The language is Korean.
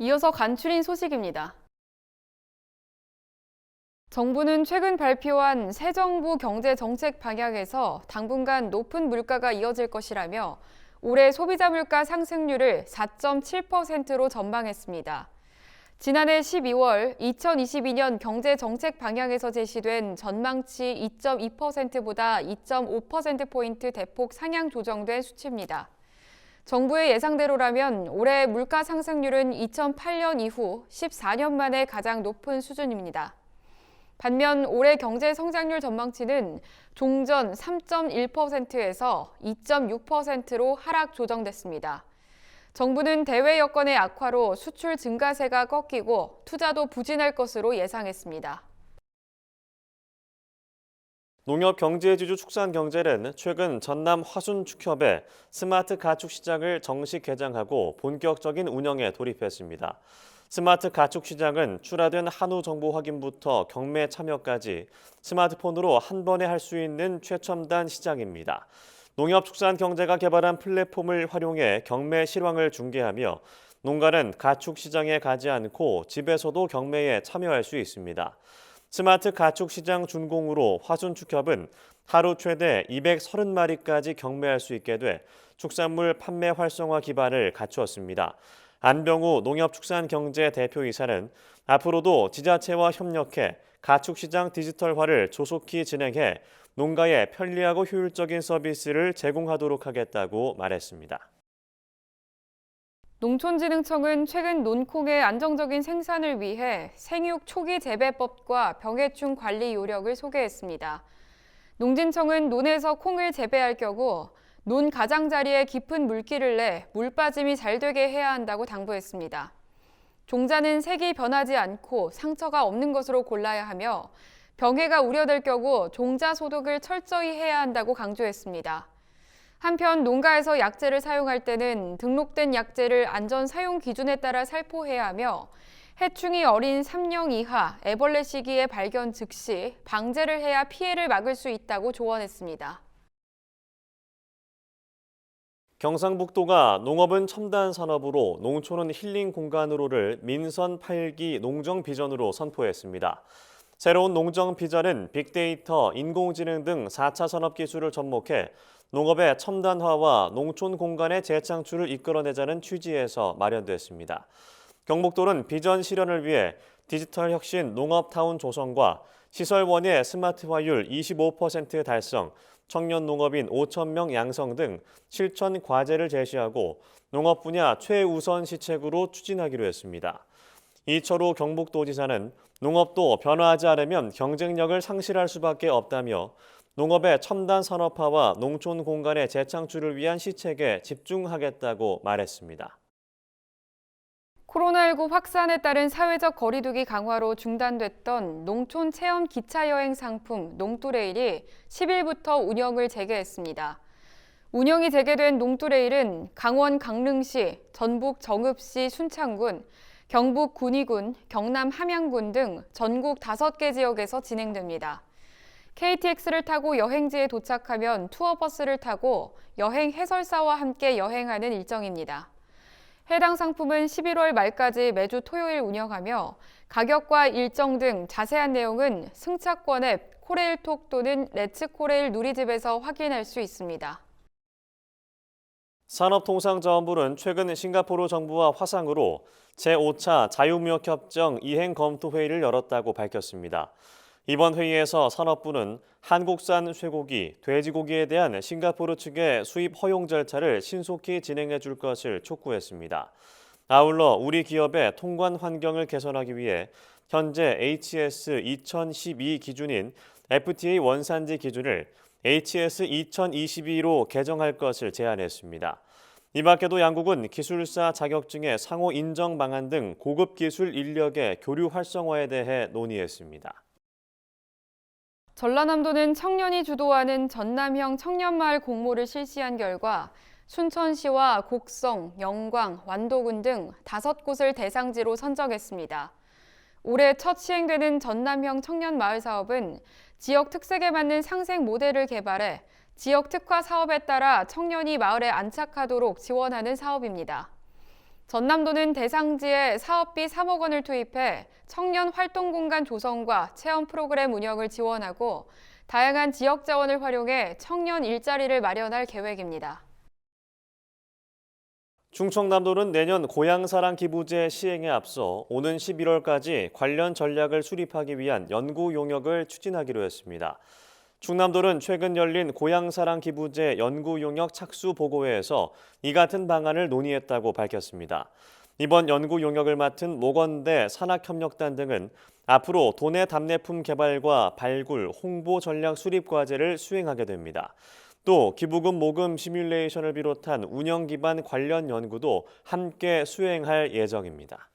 이어서 간추린 소식입니다. 정부는 최근 발표한 새 정부 경제 정책 방향에서 당분간 높은 물가가 이어질 것이라며 올해 소비자 물가 상승률을 4.7%로 전망했습니다. 지난해 12월 2022년 경제 정책 방향에서 제시된 전망치 2.2%보다 2.5%포인트 대폭 상향 조정된 수치입니다. 정부의 예상대로라면 올해 물가 상승률은 2008년 이후 14년 만에 가장 높은 수준입니다. 반면 올해 경제 성장률 전망치는 종전 3.1%에서 2.6%로 하락 조정됐습니다. 정부는 대외 여건의 악화로 수출 증가세가 꺾이고 투자도 부진할 것으로 예상했습니다. 농협경제지주축산경제는 최근 전남 화순축협에 스마트 가축 시장을 정식 개장하고 본격적인 운영에 돌입했습니다. 스마트 가축 시장은 출하된 한우 정보 확인부터 경매 참여까지 스마트폰으로 한 번에 할 수 있는 최첨단 시장입니다. 농협축산경제가 개발한 플랫폼을 활용해 경매 실황을 중계하며 농가는 가축 시장에 가지 않고 집에서도 경매에 참여할 수 있습니다. 스마트 가축 시장 준공으로 화순축협은 하루 최대 230마리까지 경매할 수 있게 돼 축산물 판매 활성화 기반을 갖추었습니다. 안병우 농협축산경제 대표이사는 앞으로도 지자체와 협력해 가축시장 디지털화를 조속히 진행해 농가에 편리하고 효율적인 서비스를 제공하도록 하겠다고 말했습니다. 농촌진흥청은 최근 논콩의 안정적인 생산을 위해 생육 초기 재배법과 병해충 관리 요령을 소개했습니다. 농진청은 논에서 콩을 재배할 경우 논 가장자리에 깊은 물기를 내 물 빠짐이 잘 되게 해야 한다고 당부했습니다. 종자는 색이 변하지 않고 상처가 없는 것으로 골라야 하며 병해가 우려될 경우 종자 소독을 철저히 해야 한다고 강조했습니다. 한편 농가에서 약재를 사용할 때는 등록된 약재를 안전 사용 기준에 따라 살포해야 하며 해충이 어린 3령 이하 애벌레 시기의 발견 즉시 방제를 해야 피해를 막을 수 있다고 조언했습니다. 경상북도가 농업은 첨단 산업으로 농촌은 힐링 공간으로를 민선 8기 농정 비전으로 선포했습니다. 새로운 농정 비전은 빅데이터, 인공지능 등 4차 산업 기술을 접목해 농업의 첨단화와 농촌 공간의 재창출을 이끌어내자는 취지에서 마련됐습니다. 경북도는 비전 실현을 위해 디지털 혁신 농업타운 조성과 시설원의 스마트화율 25% 달성, 청년 농업인 5,000명 양성 등 실천 과제를 제시하고 농업 분야 최우선 시책으로 추진하기로 했습니다. 이철우 경북도지사는 농업도 변화하지 않으면 경쟁력을 상실할 수밖에 없다며 농업의 첨단 산업화와 농촌 공간의 재창출을 위한 시책에 집중하겠다고 말했습니다. 코로나19 확산에 따른 사회적 거리두기 강화로 중단됐던 농촌 체험 기차 여행 상품 농뚜레일이 10일부터 운영을 재개했습니다. 운영이 재개된 농뚜레일은 강원 강릉시, 전북 정읍시 순창군, 경북 군위군, 경남 함양군 등 전국 5개 지역에서 진행됩니다. KTX를 타고 여행지에 도착하면 투어버스를 타고 여행 해설사와 함께 여행하는 일정입니다. 해당 상품은 11월 말까지 매주 토요일 운영하며 가격과 일정 등 자세한 내용은 승차권 앱 코레일톡 또는 레츠코레일 누리집에서 확인할 수 있습니다. 산업통상자원부는 최근 싱가포르 정부와 화상으로 제5차 자유무역협정 이행 검토 회의를 열었다고 밝혔습니다. 이번 회의에서 산업부는 한국산 쇠고기, 돼지고기에 대한 싱가포르 측의 수입 허용 절차를 신속히 진행해 줄 것을 촉구했습니다. 아울러 우리 기업의 통관 환경을 개선하기 위해 현재 HS 2012 기준인 FTA 원산지 기준을 HS 2022로 개정할 것을 제안했습니다. 이 밖에도 양국은 기술사 자격증의 상호 인정 방안 등 고급 기술 인력의 교류 활성화에 대해 논의했습니다. 전라남도는 청년이 주도하는 전남형 청년마을 공모를 실시한 결과 순천시와 곡성, 영광, 완도군 등 5곳을 대상지로 선정했습니다. 올해 첫 시행되는 전남형 청년마을 사업은 지역 특색에 맞는 상생 모델을 개발해 지역 특화 사업에 따라 청년이 마을에 안착하도록 지원하는 사업입니다. 전남도는 대상지에 사업비 3억 원을 투입해 청년 활동 공간 조성과 체험 프로그램 운영을 지원하고 다양한 지역 자원을 활용해 청년 일자리를 마련할 계획입니다. 충청남도는 내년 고향사랑 기부제 시행에 앞서 오는 11월까지 관련 전략을 수립하기 위한 연구 용역을 추진하기로 했습니다. 충남도는 최근 열린 고향사랑 기부제 연구 용역 착수 보고회에서 이 같은 방안을 논의했다고 밝혔습니다. 이번 연구 용역을 맡은 모건대 산학협력단 등은 앞으로 도내 답례품 개발과 발굴, 홍보 전략 수립 과제를 수행하게 됩니다. 또 기부금 모금 시뮬레이션을 비롯한 운영 기반 관련 연구도 함께 수행할 예정입니다.